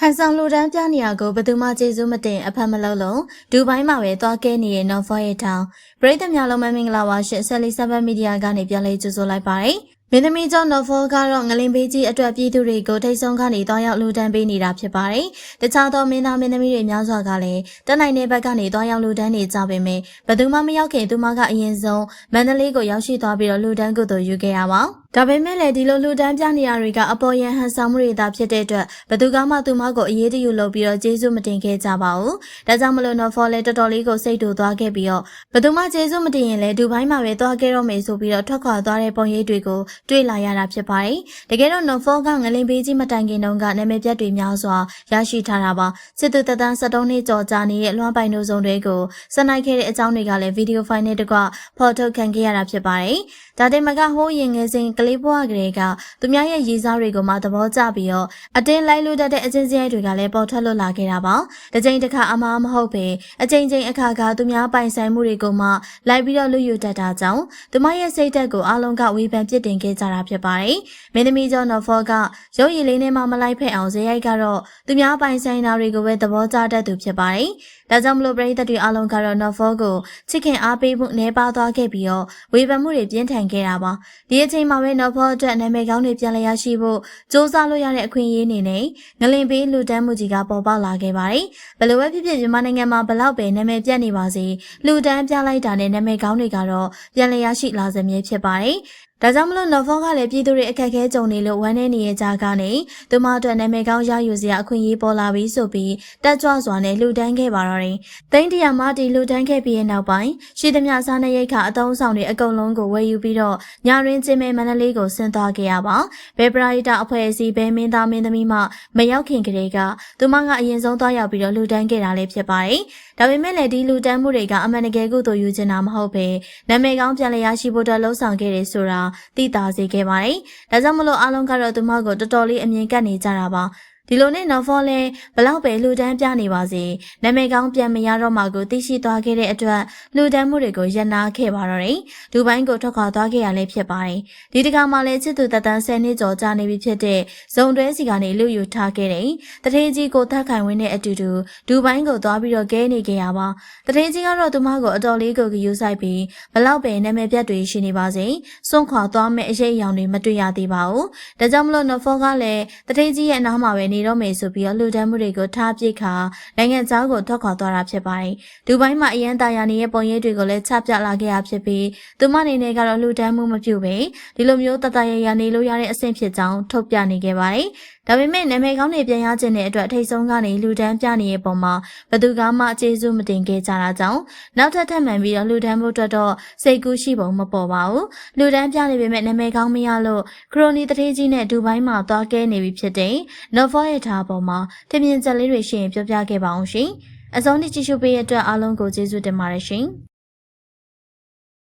န်ဆောင်လူတန်းပြနေရကိုဘယ်သူမှကျေးဇူးမတင်အဖက်မလုပ်လို့ဒူဘိုင်းမှာပဲသွားကဲနေတဲ့နော်ဖောရဲ့ထောင်ပရိသတ်များလုံးမင်္ဂလာပါရှင်ဆက်လီဆပ်မီဒီယာကနေပြန်လဲကြိုဆိုလိုက်ပါတယ်မင်းသမီးကျော်နော်ဖောကတော့ငလင်ပေးကြီးအတွက်ပြည်သူတွေကိုထိတ်ဆုံးကနေတောင်းရောက်လူတန်းပေးနေတာဖြစ်ပါတယ်တခြားသောမင်းသားမင်းသမီးတွေများစွာကလည်းတက်နိုင်တဲ့ဘက်ကနေတောင်းရောက်လူတန်းနေကြပေမဲ့ဘယ်သူမှမရောက်ခင်သူမကအရင်ဆုံးမန္တလေးကိုရောက်ရှိသွားပြီးတော့လူတန်းကိုယူခဲ့ရပါဒါပေမဲ့လည်းဒီလိုလူတန်းပြနေရတွေကအပေါ်ယံဟန်ဆောင်မှုတွေသာဖြစ်တဲ့အတွက်ဘသူကမှသူမကိုအရေးတယူလုပ်ပြီးတော့ကျေးဇူးမတင်ခဲ့ကြပါဘူး။ဒါကြောင့်မလို့နော်ဖော်လည်းတော်တော်လေးကိုစိတ်တူသွားခဲ့ပြီးတော့ဘသူမှကျေးဇူးမတင်ရင်လည်းဒူဘိုင်းမှာပဲသွားခဲ့တော့မယ်ဆိုပြီးတော့ထွက်ခွာသွားတဲ့ပုံရိပ်တွေကိုတွေ့လာရတာဖြစ်ပါတယ်။တကယ်တော့နော်ဖော်ကငလင်ပေးကြီးမတိုင်ခင်တုန်းကနာမည်ပြတ်တွေများစွာရရှိထားတာပါ။စစ်သူတသန်း73နှစ်ကြော်ကြာနေတဲ့လွှမ်းပိုင်တို့စုံတွေကိုစနိုက်ခဲ့တဲ့အကြောင်းတွေကလည်းဗီဒီယိုဖိုင်နဲ့တကွဖော်ထုတ်ခံခဲ့ရတာဖြစ်ပါတယ်။ဒါတင်မကဟိုးရင်ငယ်စဉ်ကလေးဘွားကလေးကသူများရဲ့ရေးစားတွေကိုမှသဘောကျပြီးတော့အတင်းလိုက်လို့တတ်တဲ့အချင်းချင်းတွေကလည်းပေါ်ထွက်လွတ်လာခဲ့တာပါ။တစ်ချိန်တစ်ခါအမှားမဟုတ်ပဲအချိန်ချင်းအခါခါသူများပိုင်ဆိုင်မှုတွေကိုမှလိုက်ပြီးတော့လူယူတတ်တာကြောင့်သူမရဲ့စိတ်ဓာတ်ကိုအလုံးကဝေဖန်ပြစ်တင်ခဲ့ကြတာဖြစ်ပါတယ်။မင်းသမီးကျော်နော်ဖောကရုပ်ရည်လေးနဲ့မှမလိုက်ဖက်အောင်ဇေယိုက်ကတော့သူများပိုင်ဆိုင်တာတွေကိုပဲသဘောကျတတ်သူဖြစ်ပါတယ်။ဒါကြောင့်မလို့ပရိသတ်တွေအလုံးကတော့နော်ဖောကိုချစ်ခင်အားပေးမှုနှဲပါသွားခဲ့ပြီးတော့ဝေဖန်မှုတွေပြင်းထန်ခဲ့တာပါ။ဒီအချိန်မှာပဲနော်ဖောအတွက်နာမည်ကောင်းတွေပြန်လည်ရရှိဖို့စ조사လို့ရတဲ့အခွင့်အရေးအနေနဲ့ငလင်ပေးလူတန်းမှုကြီးကပေါ်ပေါက်လာခဲ့ပါတယ်။ဘယ်လိုပဲဖြစ်ဖြစ်မြန်မာနိုင်ငံမှာဘလောက်ပဲနာမည်ပြတ်နေပါစေလူတန်းပြလိုက်တာနဲ့နာမည်ကောင်းတွေကတော့ပြန်လည်ရရှိလာစမြဲဖြစ်ပါတယ်။ဒါကြောင့်မလို့နော်ဖောကလည်းပြည်သူတွေအခက်အခဲကြုံနေလို့ဝမ်းနည်းနေရကြကနေသူမအတွက်နာမည်ကောင်းရယူစရာအခွင့်အရေးပေါ်လာပြီးဆိုပြီးတက်ကြွစွာနဲ့လှူဒန်းခဲ့ပါတော့တယ်။သိန်းတရာမှဒီလှူဒန်းခဲ့ပြီးရဲ့နောက်ပိုင်းရှိသမျှစားနပ်ရိက္ခာအသုံးဆောင်တွေအကုန်လုံးကိုဝယ်ယူပြီးတော့ညရင်းချင်းမဲမန္တလေးကိုဆင်းသွားခဲ့ရပါ။ဘယ်ပရာဟိတအဖွဲ့အစည်းဘဲမင်းသားမင်းသမီးမှမရောက်ခင်ကတည်းကသူမကအရင်ဆုံးသွားရောက်ပြီးတော့လှူဒန်းခဲ့တာလည်းဖြစ်ပါတယ်။ဒါပေမဲ့လည်းဒီလှူဒန်းမှုတွေကအမှန်တကယ်ကိုသူယူချင်တာမဟုတ်ပဲနာမည်ကောင်းပြန်လည်ရရှိဖို့အတွက်လှုံ့ဆော်ခဲ့တယ်ဆိုတာသိသာစေခဲ့ပါတယ်။ဒါကြောင့်မလို့အားလုံးကတော့သူမကိုတော်တော်လေးအမြင်ကပ်နေကြတာပါ။ဒီလိုနဲ့နော်ဖောလဲဘလောက်ပဲလူတန်းပြနေပါစေနာမည်ကောင်းပြန်မရတော့မှကိုသိရှိသွားခဲ့တဲ့အတွက်လူတန်းမှုတွေကိုရနာခဲ့ပါတော့တယ်။ဒူဘိုင်းကိုထွက်ခွာသွားခဲ့ရလဲဖြစ်ပါတယ်။ဒီတခါမှလည်းချစ်သူတသန်း10နှစ်ကျော်ကြာနေပြီဖြစ်တဲ့ဇုံတွဲစီကနေလူယူထားခဲ့တယ်။တထေးကြီးကိုသက်ခိုင်ဝင်းနဲ့အတူတူဒူဘိုင်းကိုသွားပြီးတော့ကဲနေခဲ့ရပါ။တထေးကြီးကတော့သူမကိုအတော်လေးကိုယူဆိုင်ပြီးဘလောက်ပဲနာမည်ပြတ်တွေရှိနေပါစေစွန့်ခွာသွားမဲ့အရေးအယောင်တွေမတွေ့ရသေးပါဘူး။ဒါကြောင့်မလို့နော်ဖောကလည်းတထေးကြီးရဲ့အနားမှာပဲနေတော့မယ်ဆိုပြီးလူတန်းမှုတွေကိုထားပစ်ခါနိုင်ငံခြားကိုထွက်ခွာသွားတာဖြစ်ပါတယ်။ဒူဘိုင်းမှာအရန်တာယာနေတဲ့ပုံရိပ်တွေကိုလည်းချပြလာခဲ့ရဖြစ်ပြီးသူမအနေနဲ့ကတော့လူတန်းမှုမပြုပဲဒီလိုမျိုးတတရရနေလို့ရတဲ့အဆင့်ဖြစ်ကြောင်းထုတ်ပြနေခဲ့ပါတယ်။ဒါပေမဲ့နာမည်ကောင်းတွေပြန်ရခြင်းတဲ့အတွက်ထိတ်ဆုံးကနေလူတန်းပြနေတဲ့ပုံမှာဘသူကမှကျေးဇူးမတင်ခဲ့ကြတာကြောင့်နောက်ထပ်ထပ်မံပြီးတော့လူတန်းမှုအတွက်တော့စိတ်ကူးရှိပုံမပေါ်ပါဘူး။လူတန်းပြနေပေမဲ့နာမည်ကောင်းမရလို့ခရိုနီတထေးကြီးနဲ့ဒူဘိုင်းမှာသွားကဲနေပြီဖြစ်တဲ့နော်ဖောရဲ့ထားပေါ်မှာထင်မြင်ချက်လေးတွေရှိရင်ပြောပြခဲ့ပါအောင်ရှင်။အဆုံးထိကြည့်ရှုပေးတဲ့အတွက်အားလုံးကိုကျေးဇူးတင်ပါတယ်ရှင်။